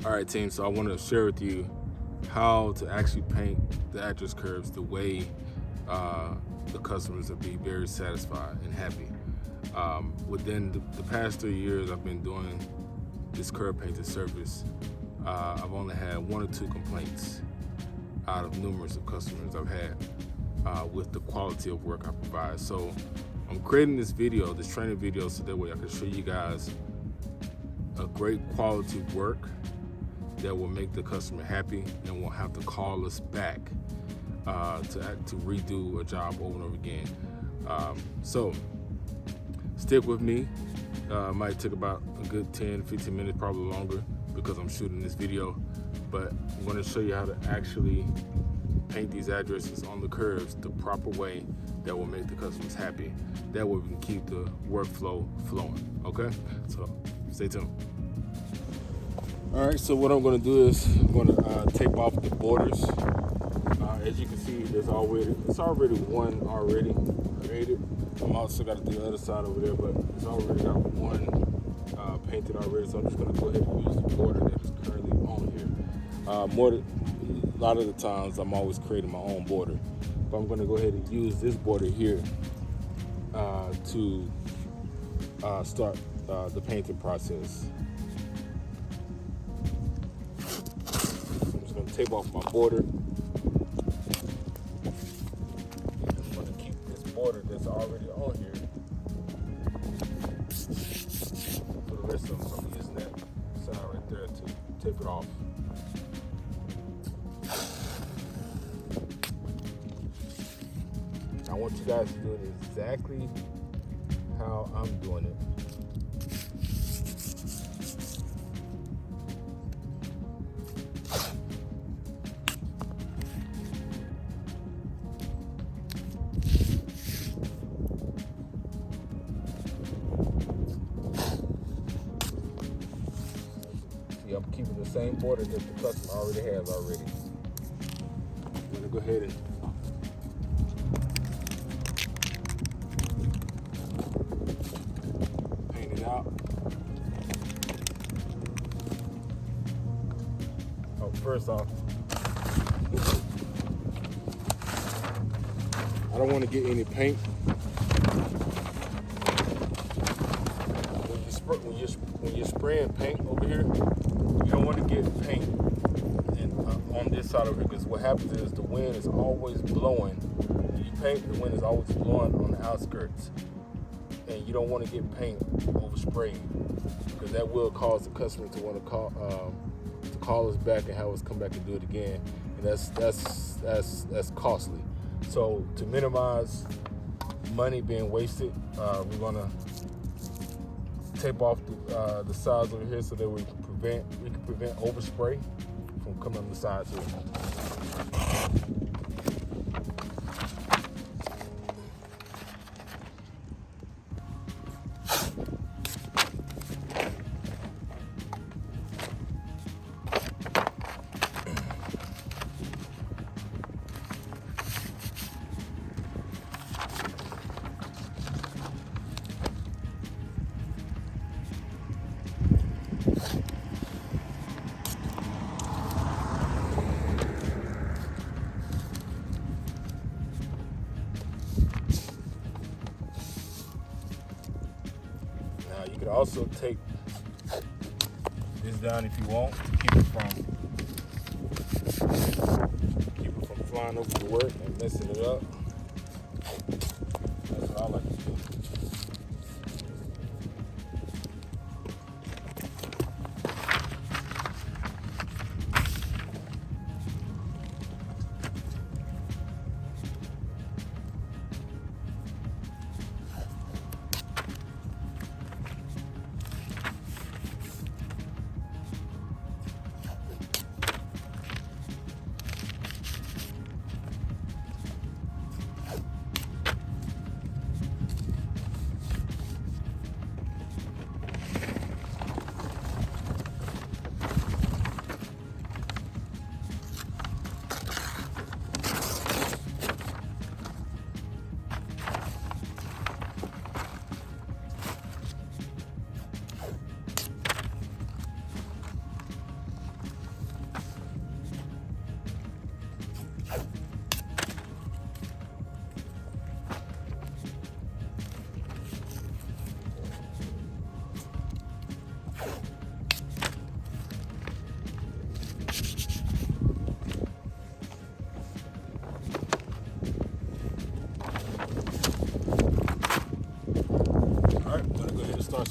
All right, team, so I want to share with you how to actually paint the address curves the way the customers will be very satisfied and happy. Within the past 3 years I've been doing this curve painting service, I've only had 1 or 2 complaints out of numerous of customers I've had with the quality of work I provide. So I'm creating this video, this training video, so that way I can show you guys a great quality work that will make the customer happy and won't have to call us back to redo a job over and over again. So stick with me. Might take about a good 10-15 minutes, probably longer, because I'm shooting this video, but I'm going to show you how to actually paint these addresses on the curves the proper way that will make the customers happy. That way we can keep the workflow flowing. Okay, so stay tuned. All right, so what I'm going to do is I'm going to tape off the borders. As you can see, it's already one already created. I'm also got to do the other side over there, but it's already got one painted already. So I'm just going to go ahead and use the border that is currently on here. A lot of the times I'm always creating my own border, but I'm going to go ahead and use this border here to start the painting process. Tape off my border. I'm going to keep this border that's already on here for the rest of them. So I'm using that side right there to tape it off. I want you guys to do it exactly how I'm doing it. I'm keeping the same border that the customer already has already. I'm gonna go ahead and paint it out. Oh, first off, I don't want to get any paint. When you're spraying paint over here, you don't want to get paint on this side over here, because what happens is the wind is always blowing. When you paint, the wind is always blowing on the outskirts, and you don't want to get paint oversprayed, because that will cause the customer to want to call us back and have us come back and do it again, and that's costly. So to minimize money being wasted, we're gonna tape off the sides over here so that we can prevent overspray from coming on the sides here. You could also take this down if you want to keep it from flying over the work and messing it up. That's what I like to do.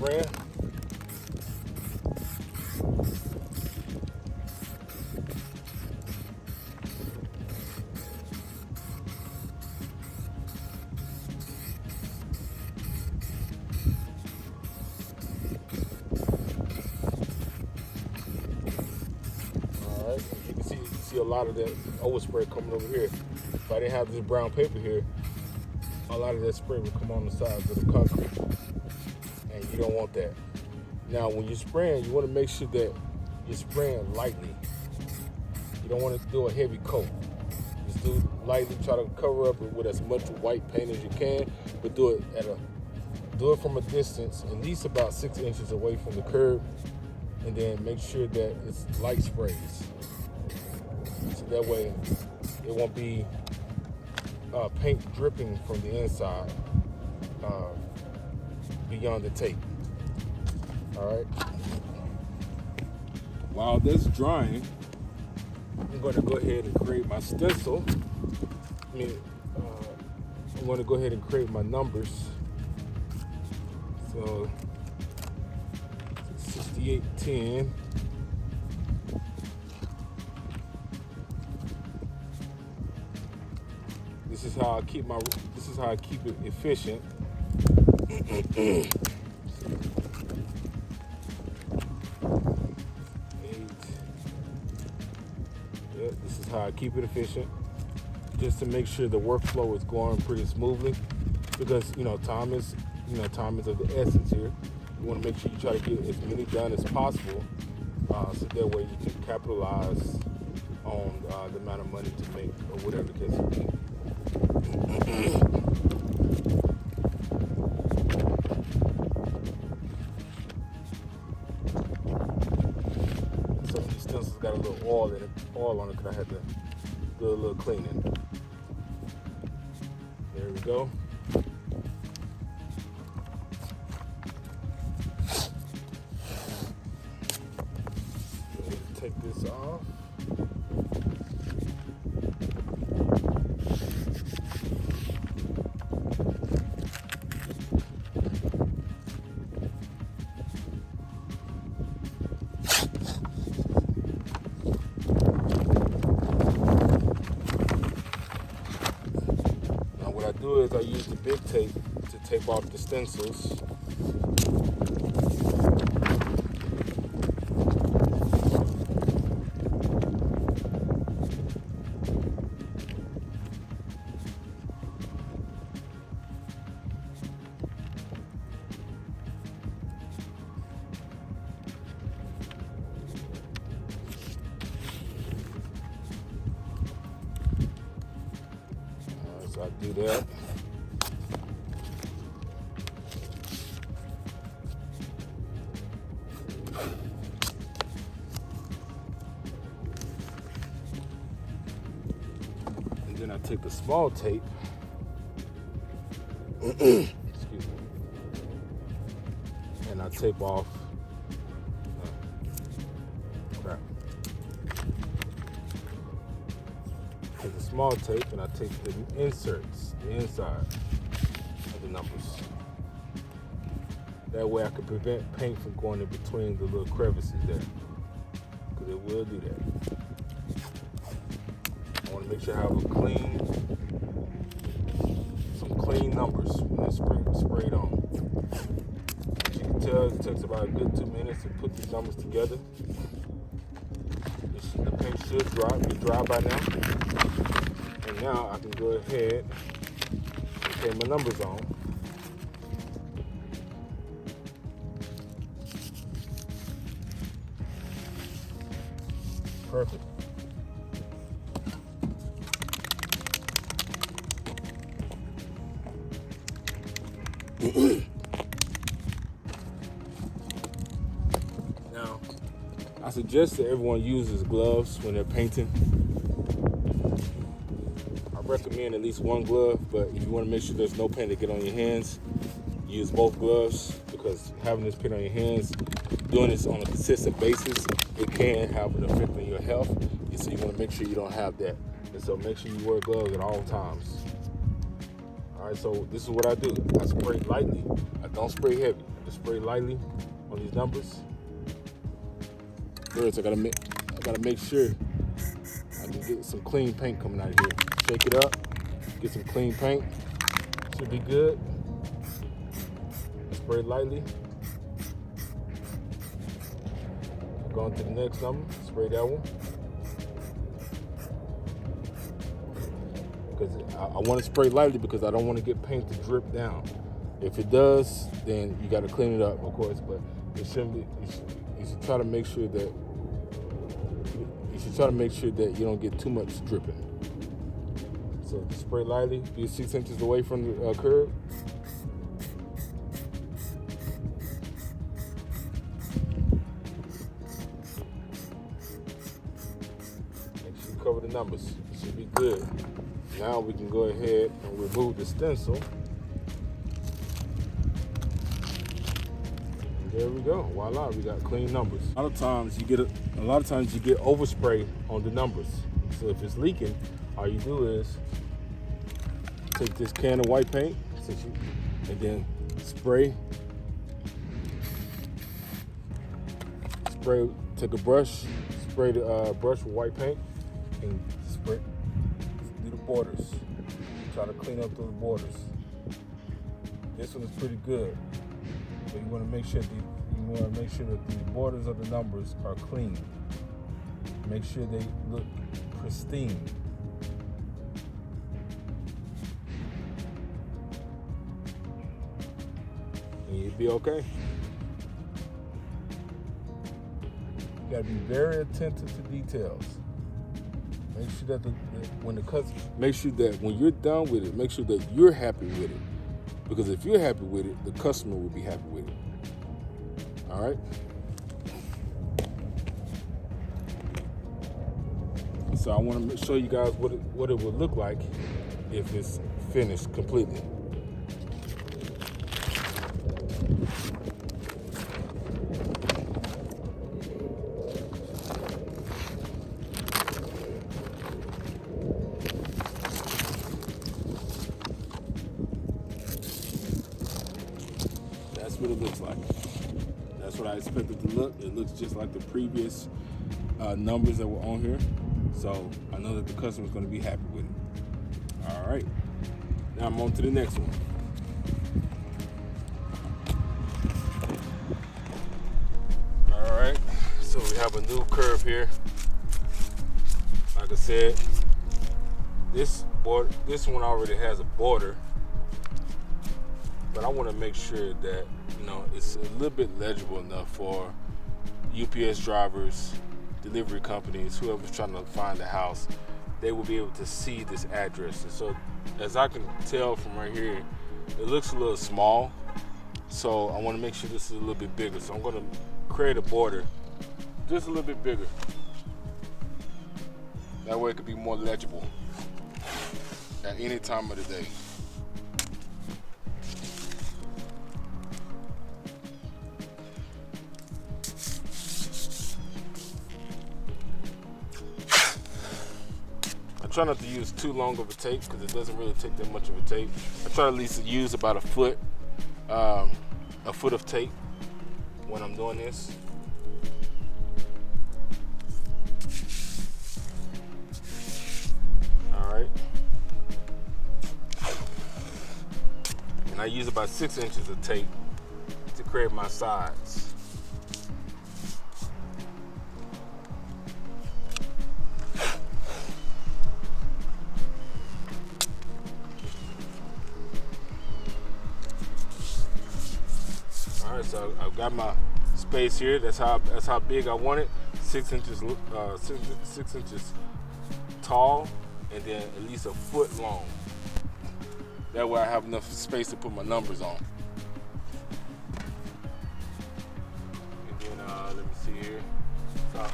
spraying. Alright, you can see a lot of that overspray coming over here. If I didn't have this brown paper here, a lot of that spray would come on the sides of the concrete, and you don't want that. Now, when you're spraying, you want to make sure that you're spraying lightly. You don't want to do a heavy coat. Just do it lightly. Try to cover up with as much white paint as you can, but do it from a distance, at least about 6 inches away from the curb, and then make sure that it's light sprays. So that way, it won't be paint dripping from the inside beyond the tape. All right. While that's drying, I'm going to go ahead and create my stencil. I'm going to go ahead and create my numbers. So 6810. This is how I keep it efficient. This is how I keep it efficient, just to make sure the workflow is going pretty smoothly, because time is of the essence here. You want to make sure you try to get as many done as possible, so that way you can capitalize on the amount of money to make, or whatever the case may be. Some of these stencils got a little oil on it, because I had to do a little cleaning. There we go. Take this off. Now what I do is I use the big tape to tape off the stencils. So I do that. And then I take the small tape. Excuse me. And I tape off. Crap. Take the small tape and I take the inserts, the inside of the numbers. That way I can prevent paint from going in between the little crevices there, because it will do that. I want to make sure I have some clean numbers when it's sprayed on. As you can tell, it takes about a good 2 minutes to put these numbers together. The paint should be dry by now. And now I can go ahead and paint my numbers on. Perfect. Now, I suggest that everyone uses gloves when they're painting. I recommend at least one glove, but if you want to make sure there's no paint to get on your hands, use both gloves, because having this paint on your hands, doing this on a consistent basis, it can have an effect on your health. And so you want to make sure you don't have that. And so make sure you wear gloves at all times. All right, so this is what I do. I spray lightly. I don't spray heavy. Just spray lightly on these numbers. First, I gotta make sure I can get some clean paint coming out of here. Shake it up, get some clean paint. Should be good. Spray lightly. Go on to the next number. Spray that one. Because I want to spray lightly because I don't want to get paint to drip down. If it does, then you got to clean it up, of course. But it shouldn't be. You should try to make sure that you don't get too much dripping. So spray lightly. Be 6 inches away from the curb. Make sure you cover the numbers. It should be good. Now we can go ahead and remove the stencil. And there we go. Voila, we got clean numbers. A lot of times you get overspray on the numbers. So if it's leaking, all you do is take this can of white paint and then spray. Take a brush, spray the brush with white paint, and spray through the borders. Try to clean up through the borders. This one is pretty good, but you want to make sure that the borders of the numbers are clean. Make sure they look pristine. And you'll be okay. You gotta be very attentive to details. Make sure that when you're done with it, make sure that you're happy with it. Because if you're happy with it, the customer will be happy with it. All right. So I want to show you guys what it would look like if it's finished completely. That's what it looks like. That's what I expected to look. It looks just like the previous numbers that were on here. So I know that the customer's going to be happy with it. All right. Now I'm on to the next one. All right. So we have a new curve here. Like I said, this one already has a border. But I want to make sure that, it's a little bit legible enough for UPS drivers, delivery companies, whoever's trying to find the house, they will be able to see this address. And so, as I can tell from right here, it looks a little small. So I want to make sure this is a little bit bigger. So I'm going to create a border just a little bit bigger. That way it could be more legible at any time of the day. I try not to use too long of a tape because it doesn't really take that much of a tape. I try at least to use about a foot of tape when I'm doing this. All right. And I use about 6 inches of tape to create my sides. So I've got my space here. That's how big I want it. 6 inches, 6 inches tall, and then at least a foot long. That way I have enough space to put my numbers on. And then let me see here. So,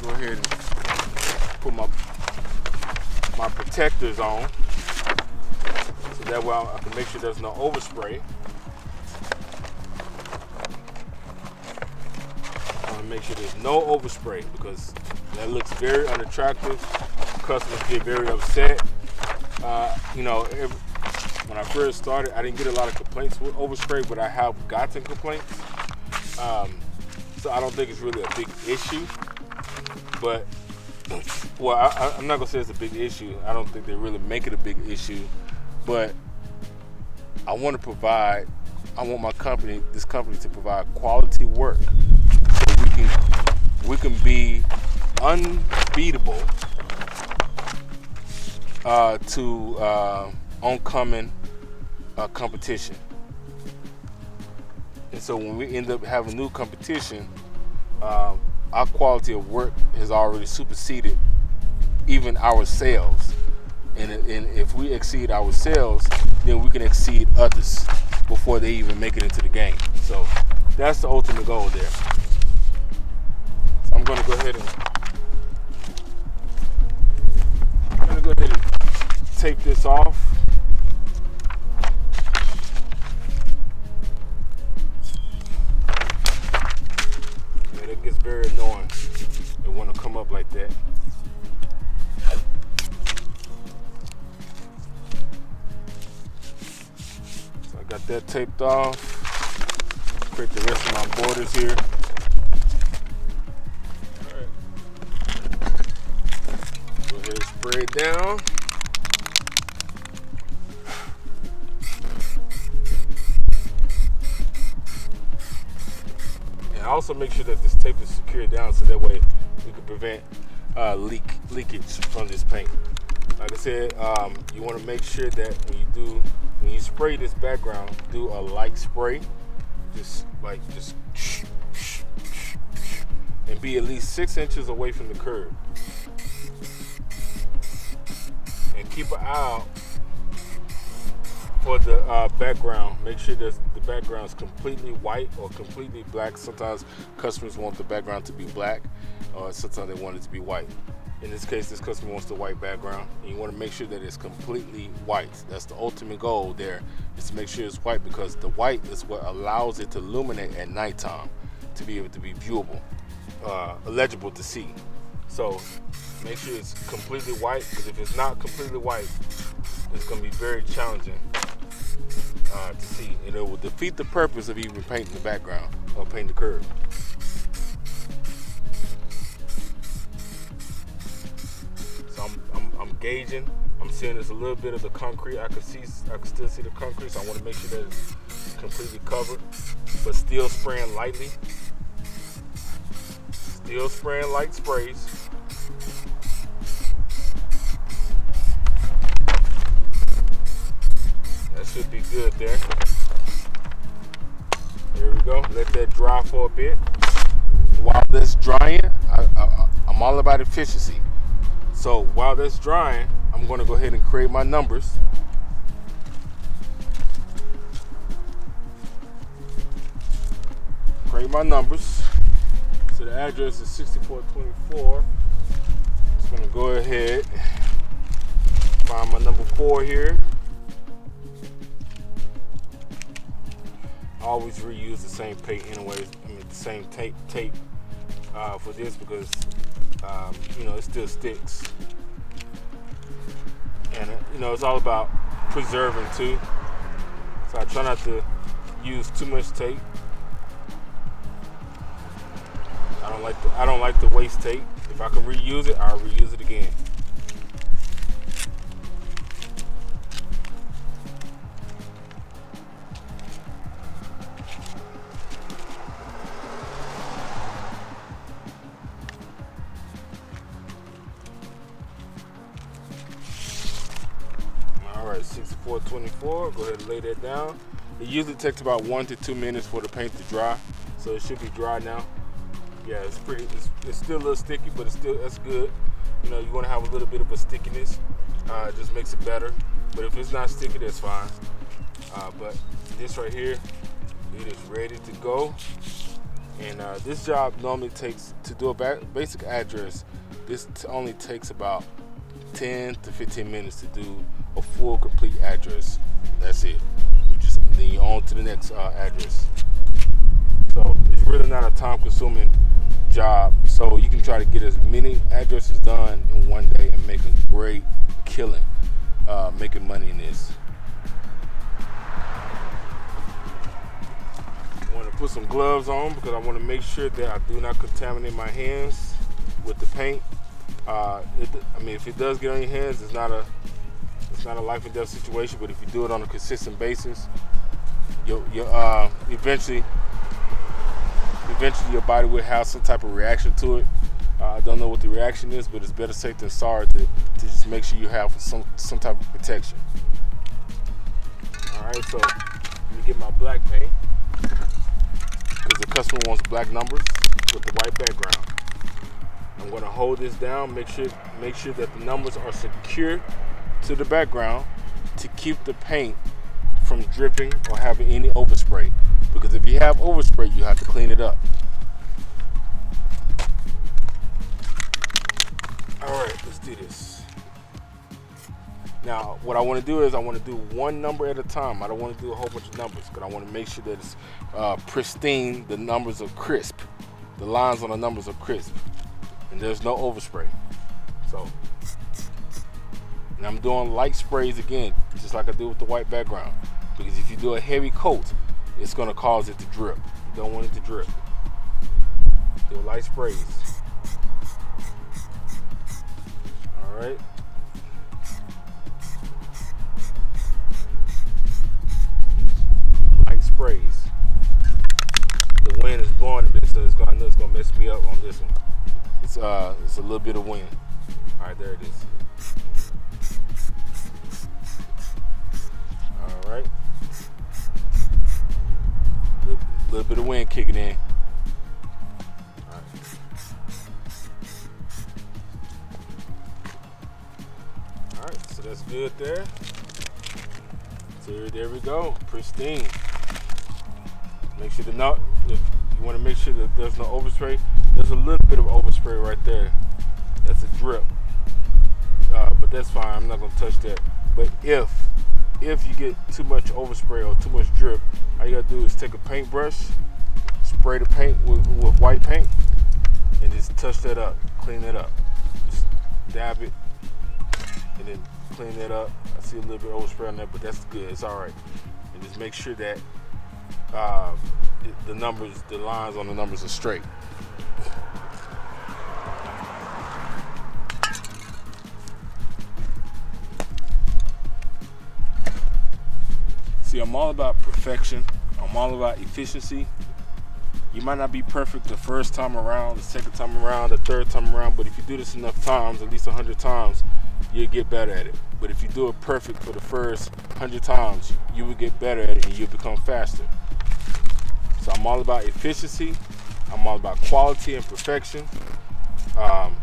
go ahead and put my protectors on, so that way I can make sure there's no overspray. I want to make sure there's no overspray, because that looks very unattractive. Customers get very upset. When I first started, I didn't get a lot of complaints with overspray, but I have gotten complaints. So I don't think it's really a big issue. But, well, I'm not going to say it's a big issue. I don't think they really make it a big issue. But I want my company, this company, to provide quality work, so we can be unbeatable to oncoming competition. And so when we end up having new competition, our quality of work has already superseded even our sales. And if we exceed our sales, then we can exceed others before they even make it into the game. So that's the ultimate goal there. So I'm going to go ahead and tape this off. Yeah, that gets very annoying. They want to come up like that. So I got that taped off. Create the rest of my borders here. Alright. Go ahead and spray it down. Also make sure that this tape is secured down, so that way we can prevent leakage from this paint. Like I said, you want to make sure that when you spray this background, do a light spray, just and be at least 6 inches away from the curb, and keep an eye out for the background. Make sure that the background is completely white or completely black. Sometimes customers want the background to be black, or sometimes they want it to be white. In this case, this customer wants the white background, and you want to make sure that it's completely white. That's the ultimate goal there, is to make sure it's white, because the white is what allows it to illuminate at nighttime, to be able to be viewable, legible to see. So make sure it's completely white, because if it's not completely white, it's going to be very challenging to see, and it will defeat the purpose of even painting the background or painting the curb. So I'm gauging. I'm seeing there's a little bit of the concrete. I can still see the concrete, so I want to make sure that it's completely covered, but still spraying lightly. Still spraying light sprays. That should be good there. There we go. Let that dry for a bit. While that's drying, I'm all about efficiency. So while that's drying, I'm going to go ahead and create my numbers. Create my numbers. So the address is 6424. Just going to go ahead, find my number 4 here. I always reuse the same paint anyways. The same tape for this, because it still sticks, and it's all about preserving too. So I try not to use too much tape. I don't like to waste tape. If I can reuse it, I'll reuse it again. Alright, 6424, go ahead and lay that down. It usually takes about 1 to 2 minutes for the paint to dry, so it should be dry now. Yeah, it's still a little sticky, but that's good. You want to have a little bit of a stickiness. It just makes it better. But if it's not sticky, that's fine. But this right here, it is ready to go. And this job normally takes, to do a basic address, this only takes about 10 to 15 minutes to do a full complete address. That's it. Then you're on to the next address. So it's really not a time consuming job, so you can try to get as many addresses done in one day and make a great killing, making money in this. I want to put some gloves on because I want to make sure that I do not contaminate my hands with the paint. If it does get on your hands, it's not a life and death situation. But if you do it on a consistent basis, eventually your body will have some type of reaction to it. I don't know what the reaction is, but it's better safe than sorry to just make sure you have some type of protection. All right, so let me get my black paint because the customer wants black numbers with the white background. I'm going to hold this down, make sure that the numbers are secure to the background to keep the paint from dripping or having any overspray. Because if you have overspray, you have to clean it up. All right, let's do this. Now, what I want to do is I want to do one number at a time. I don't want to do a whole bunch of numbers because I want to make sure that it's pristine. The numbers are crisp. The lines on the numbers are crisp. And there's no overspray. So, and I'm doing light sprays again, just like I do with the white background. Because if you do a heavy coat, it's going to cause it to drip. You don't want it to drip. Do light sprays. All right. Light sprays. The wind is blowing a bit, so it's going to mess me up on this one. It's a little bit of wind. All right, there it is. All right. Little bit of wind kicking in. All right. All right, so that's good there. So there we go, pristine. Make sure you want to make sure that there's no overspray. There's a little bit of overspray right there. That's a drip, but that's fine. I'm not gonna touch that. But if you get too much overspray or too much drip, all you gotta do is take a paintbrush, spray the paint with white paint, and just touch that up, clean it up. Just dab it, and then clean that up. I see a little bit of overspray on there, but that's good. It's all right. And just make sure that the lines on the numbers are straight. See, I'm all about perfection. I'm all about efficiency. You might not be perfect the first time around, the second time around, the third time around, but if you do this enough times, at least 100 times, you'll get better at it. But if you do it perfect for the first 100 times, you will get better at it and you'll become faster. So I'm all about efficiency. I'm all about quality and perfection. And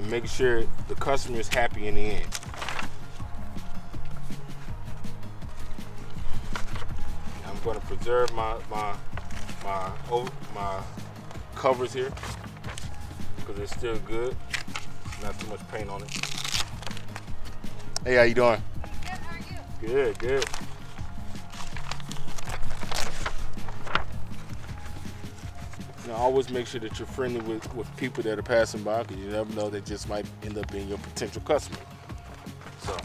making sure the customer is happy in the end. I'm going to preserve my covers here because they're still good. Not too much paint on it. Hey, how you doing? Good, how are you? Good. Now, always make sure that you're friendly with people that are passing by because you never know, they just might end up being your potential customer. So.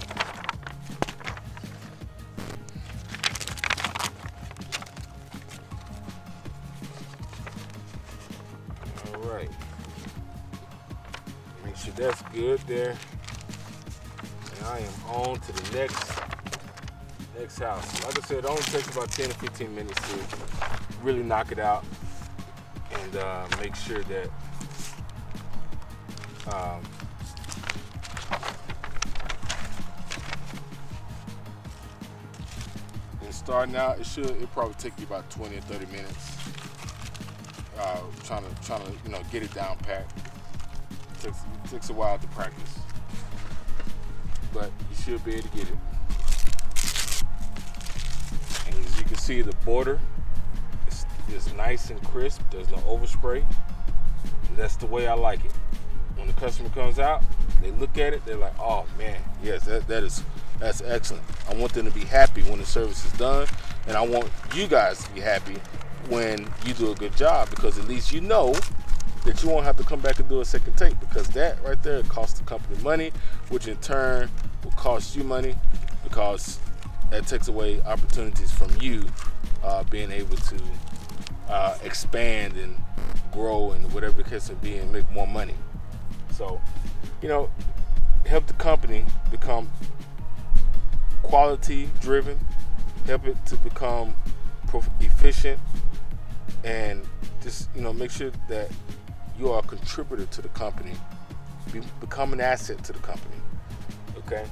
All right. Make sure that's good there. And I am on to the next house. Like I said, it only takes about 10 to 15 minutes to really knock it out and make sure that and starting out, it'll probably take you about 20 or 30 minutes. Trying to get it down pat. It takes a while to practice, but you should be able to get it. And as you can see, the border is nice and crisp. There's no overspray. And that's the way I like it. When the customer comes out, they look at it, they're like, "Oh man, yes, that's excellent." I want them to be happy when the service is done, and I want you guys to be happy when you do a good job, because at least you know that you won't have to come back and do a second take, because that right there costs the company money, which in turn will cost you money, because that takes away opportunities from you being able to expand and grow and whatever the case may be and make more money. So, help the company become quality driven, help it to become efficient, and just make sure that you are a contributor to the company, become an asset to the company. Okay.